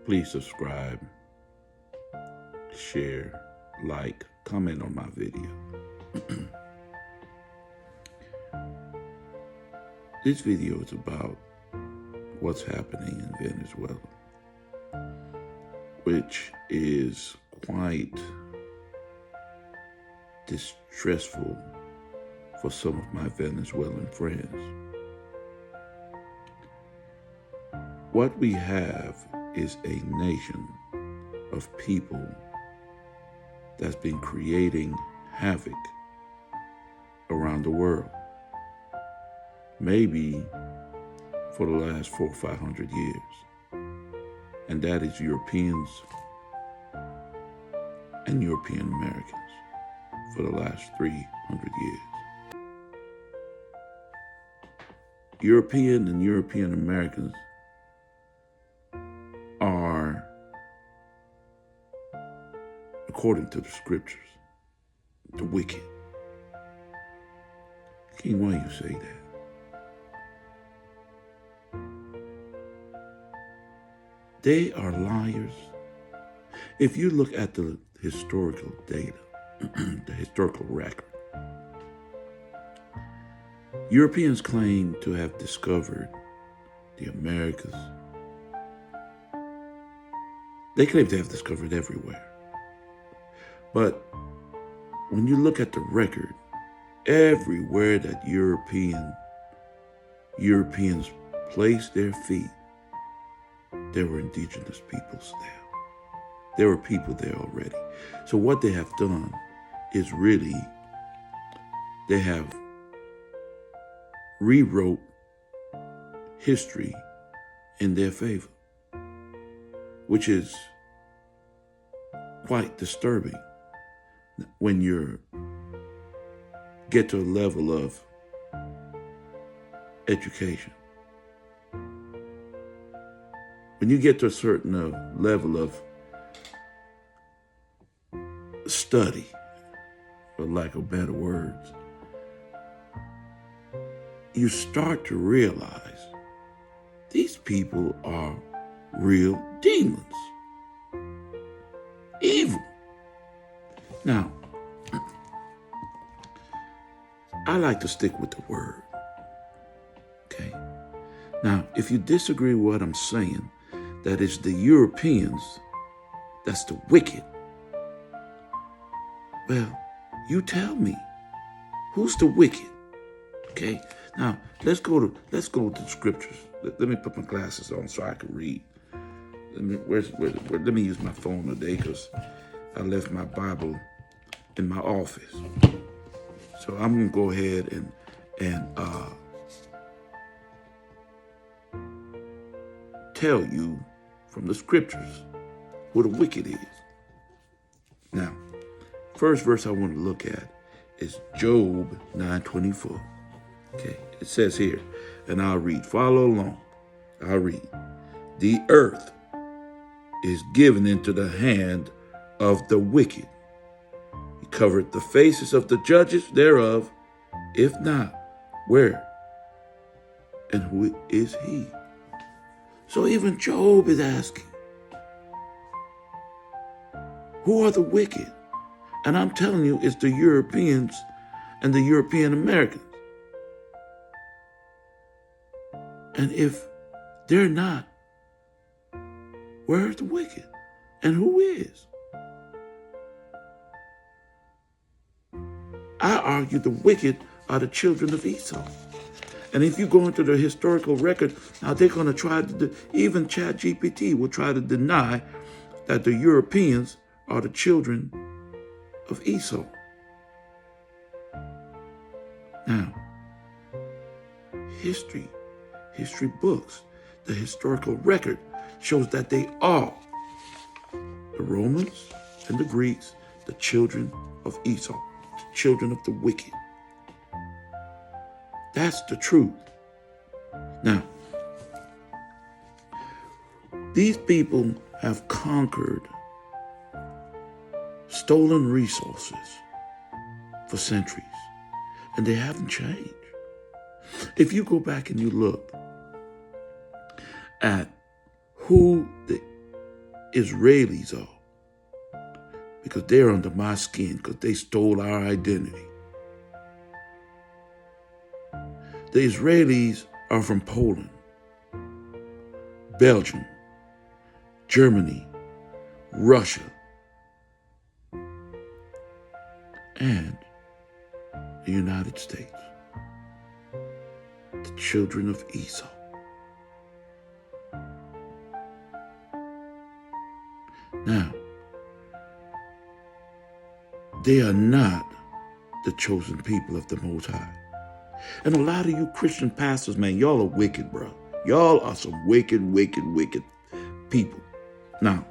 Please subscribe, share, like, comment on my video. This video is about what's happening in Venezuela, which is quite distressful for some of my Venezuelan friends. What we have is a nation of people that's been creating havoc around the world, maybe for the last 400 or 500 years. And that is Europeans and European Americans for the last 300 years. European and European Americans are, according to the scriptures, the wicked. King, why you say that? They are liars. If you look at the historical data, the historical record, Europeans claim to have discovered the Americas. They claim to have discovered everywhere. But when you look at the record, everywhere that Europeans placed their feet, there were indigenous peoples there. There were people there already. So what they have done is really, they have rewrote history in their favor, which is quite disturbing when you get to a level of education. When you get to a certain level of study, for lack of better words, you start to realize these people are real demons. Evil. Now, I like to stick with the word. Okay? Now, if you disagree with what I'm saying, that is the Europeans, that's the wicked, well, you tell me, who's the wicked? Okay? Now, let's go to the scriptures. Let me put my glasses on so I can read. Let me use my phone today because I left my Bible in my office. So I'm going to go ahead and tell you from the scriptures who the wicked is. Now, first verse I want to look at is Job 9:24. Okay, it says here, and I'll read. Follow along. I'll read. The earth is given into the hand of the wicked. He covered the faces of the judges thereof. If not, where? And who is he? So even Job is asking, who are the wicked? And I'm telling you, it's the Europeans and the European Americans. And if they're not, where's the wicked? And who is? I argue the wicked are the children of Esau. And if you go into the historical record, now they're going to try to, even ChatGPT will try to deny that the Europeans are the children of Esau. Now, history books, the historical record shows that they are the Romans and the Greeks, the children of Esau, the children of the wicked. That's the truth. Now, these people have conquered stolen resources for centuries, and they haven't changed. If you go back and you look at who the Israelis are, because they're under my skin, because they stole our identity. The Israelis are from Poland, Belgium, Germany, Russia, and the United States. The children of Esau. Now, they are not the chosen people of the Most High. And a lot of you Christian pastors, man, y'all are wicked, bro. Y'all are some wicked, wicked, wicked people. Now,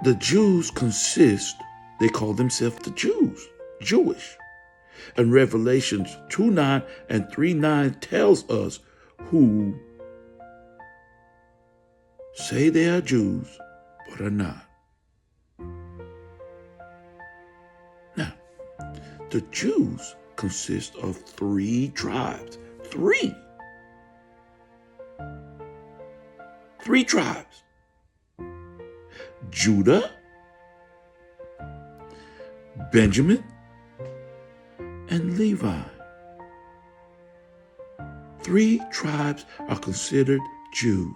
the Jews consist, they call themselves the Jews, Jewish. And Revelations 2:9 and 3:9 tells us who say they are Jews, but are not. Now, the Jews consist of 3 tribes. 3. 3 tribes. Judah, Benjamin, and Levi. 3 tribes are considered Jews.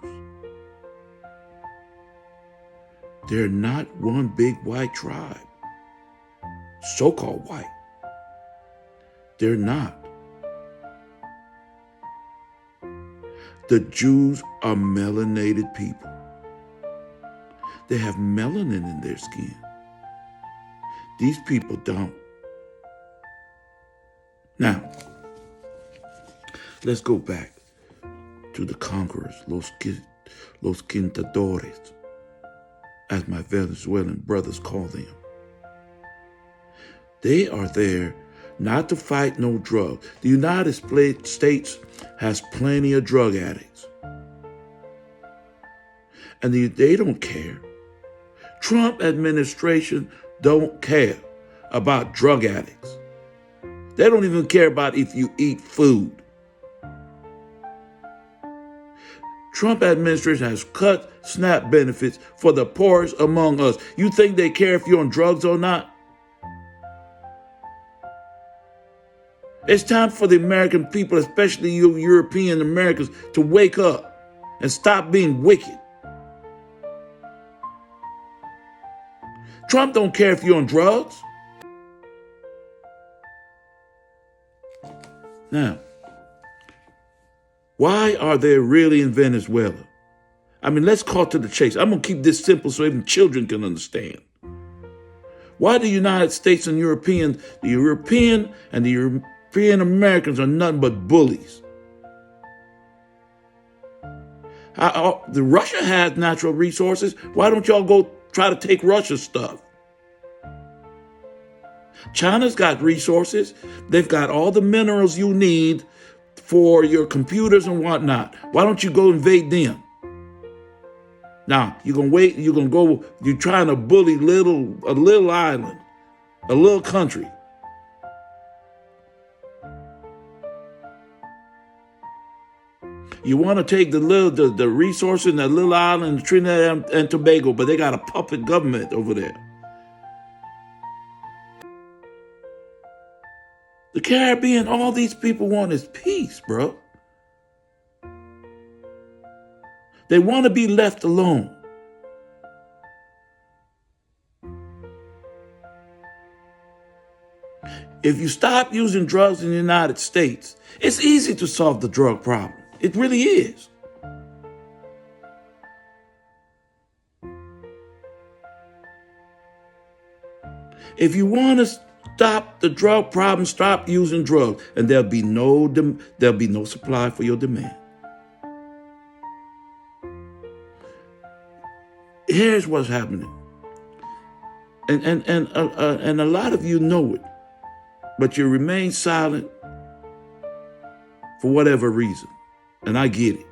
They're not one big white tribe, so-called white. They're not. The Jews are melanated people. They have melanin in their skin. These people don't. Now, let's go back to the conquerors, los quintadores, as my Venezuelan brothers call them. They are there not to fight no drug. The United States has plenty of drug addicts. And they don't care. Trump administration don't care about drug addicts. They don't even care about if you eat food. Trump administration has cut SNAP benefits for the poorest among us. You think they care if you're on drugs or not? It's time for the American people, especially you European Americans, to wake up and stop being wicked. Trump don't care if you're on drugs. Now, why are they really in Venezuela? I mean, let's cut to the chase. I'm going to keep this simple so even children can understand. Why the United States and the European and the European Americans are nothing but bullies? Russia has natural resources. Why don't y'all go try to take Russia's stuff? China's got resources. They've got all the minerals you need for your computers and whatnot. Why don't you go invade them? Now, you're trying to bully a little island, a little country. You want to take the resources in that little island, Trinidad and Tobago, but they got a puppet government over there. The Caribbean, all these people want is peace, bro. They want to be left alone. If you stop using drugs in the United States, it's easy to solve the drug problem. It really is. If you want to stop the drug problem, stop using drugs, and there'll be no supply for your demand. Here's what's happening, and a lot of you know it, but you remain silent for whatever reason, and I get it.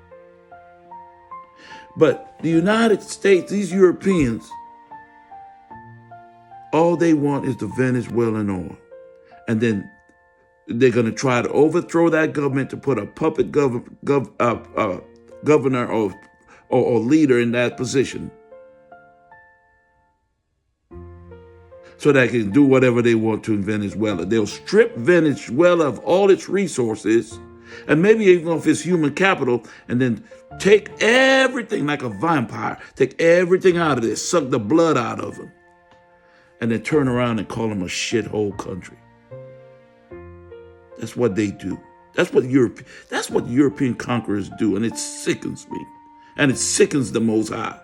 But the United States, these Europeans, all they want is the Venezuelan oil. And then they're going to try to overthrow that government to put a puppet governor or leader in that position so they can do whatever they want to in Venezuela. They'll strip Venezuela of all its resources and maybe even of its human capital, and then take everything like a vampire, take everything out of this, suck the blood out of them, and then turn around and call them a shithole country. That's what they do. That's what European conquerors do, and it sickens me. And it sickens the Most High.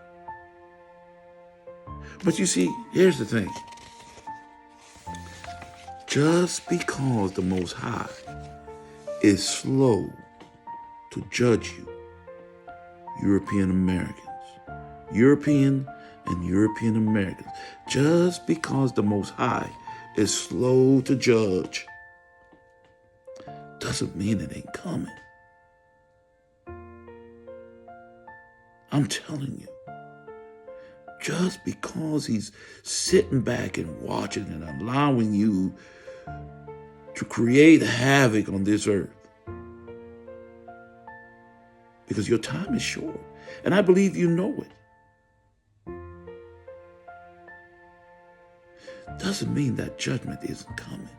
But you see, here's the thing. Just because the Most High is slow to judge you, European Americans, European Americans, just because the Most High is slow to judge, doesn't mean it ain't coming. I'm telling you. Just because he's sitting back and watching and allowing you to create havoc on this earth, because your time is short, and I believe you know it, doesn't mean that judgment isn't coming.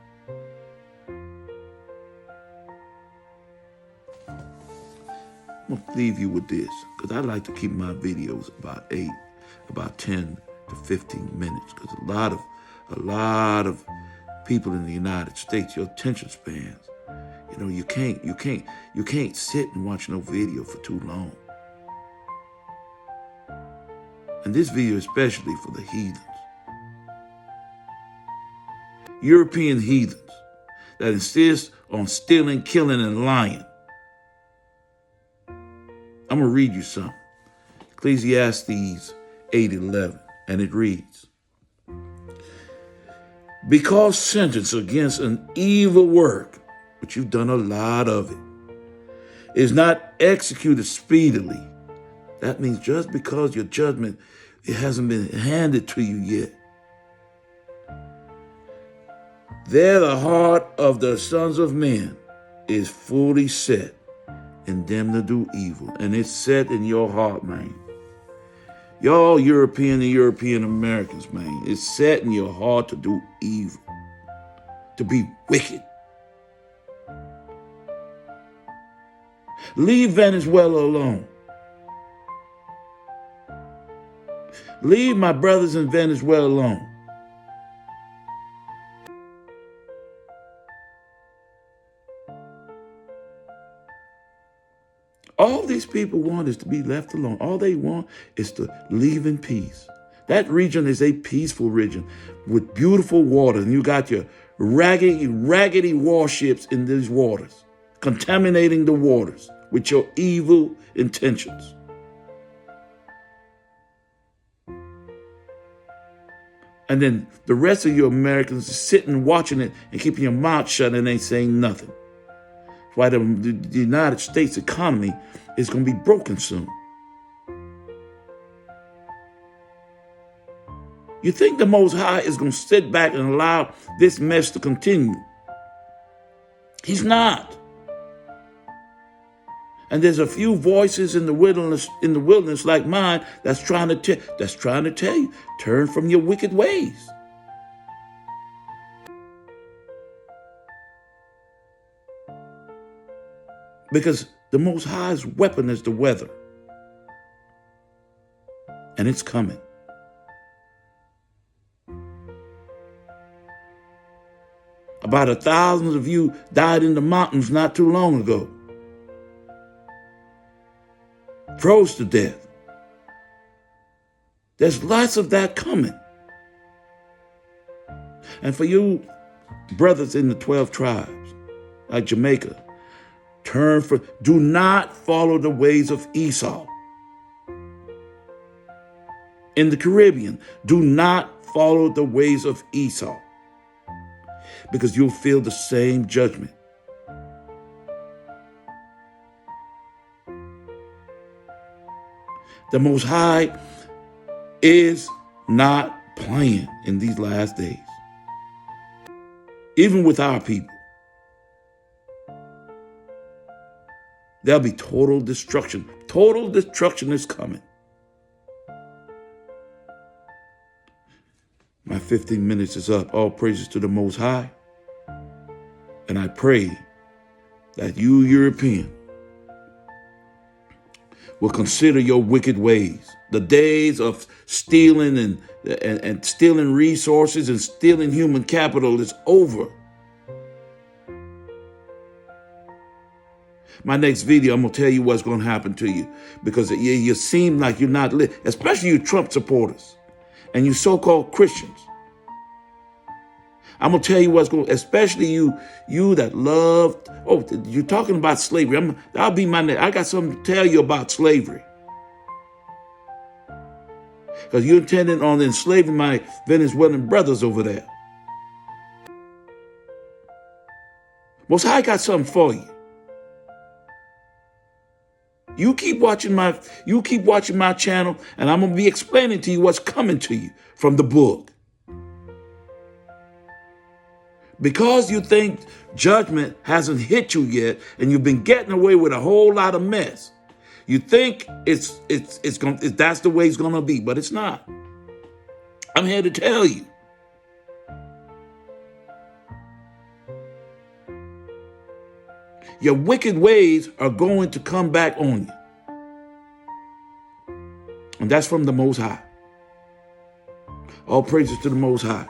I'm going to leave you with this, because I like to keep my videos about 10 to 15 minutes, because a lot of people in the United States, your attention spans, you can't sit and watch no video for too long. And this video especially for the heathens. European heathens that insist on stealing, killing, and lying. I'm going to read you something. Ecclesiastes 8:11, and it reads, because sentence against an evil work, which you've done a lot of it, is not executed speedily. That means just because your judgment, it hasn't been handed to you yet. There the heart of the sons of men is fully set in them to do evil. And it's set in your heart, man. Y'all European and European Americans, man, it's set in your heart to do evil, to be wicked. Leave Venezuela alone. Leave my brothers in Venezuela alone. All these people want is to be left alone. All they want is to leave in peace. That region is a peaceful region with beautiful water. And you got your raggedy warships in these waters, contaminating the waters with your evil intentions. And then the rest of you Americans are sitting watching it and keeping your mouth shut and ain't saying nothing. That's why the United States economy is going to be broken soon. You think the Most High is going to sit back and allow this mess to continue? He's not. And there's a few voices in the wilderness like mine that's trying to tell you, turn from your wicked ways. Because the Most High's weapon is the weather. And it's coming. About 1,000 of you died in the mountains not too long ago. Froze to death. There's lots of that coming. And for you brothers in the 12 tribes, like Jamaica, do not follow the ways of Esau. In the Caribbean, do not follow the ways of Esau, because you'll feel the same judgment. The Most High is not playing in these last days. Even with our people. There'll be total destruction, Total destruction is coming. My 15 minutes is up. All praises to the Most High. And I pray that you, European, will consider your wicked ways. The days of stealing and stealing resources and stealing human capital is over. My next video, I'm going to tell you what's going to happen to you, because you seem like you're not lit, especially you Trump supporters and you so-called Christians. I'm going to tell you what's going, especially you that loved, oh, you're talking about slavery. That'll be my next. I got something to tell you about slavery. Because you're intending on enslaving my Venezuelan brothers over there. Most High got something for you. You keep watching my channel, and I'm going to be explaining to you what's coming to you from the book. Because you think judgment hasn't hit you yet, and you've been getting away with a whole lot of mess, you think that's the way it's going to be, but it's not. I'm here to tell you. Your wicked ways are going to come back on you. And that's from the Most High. All praises to the Most High.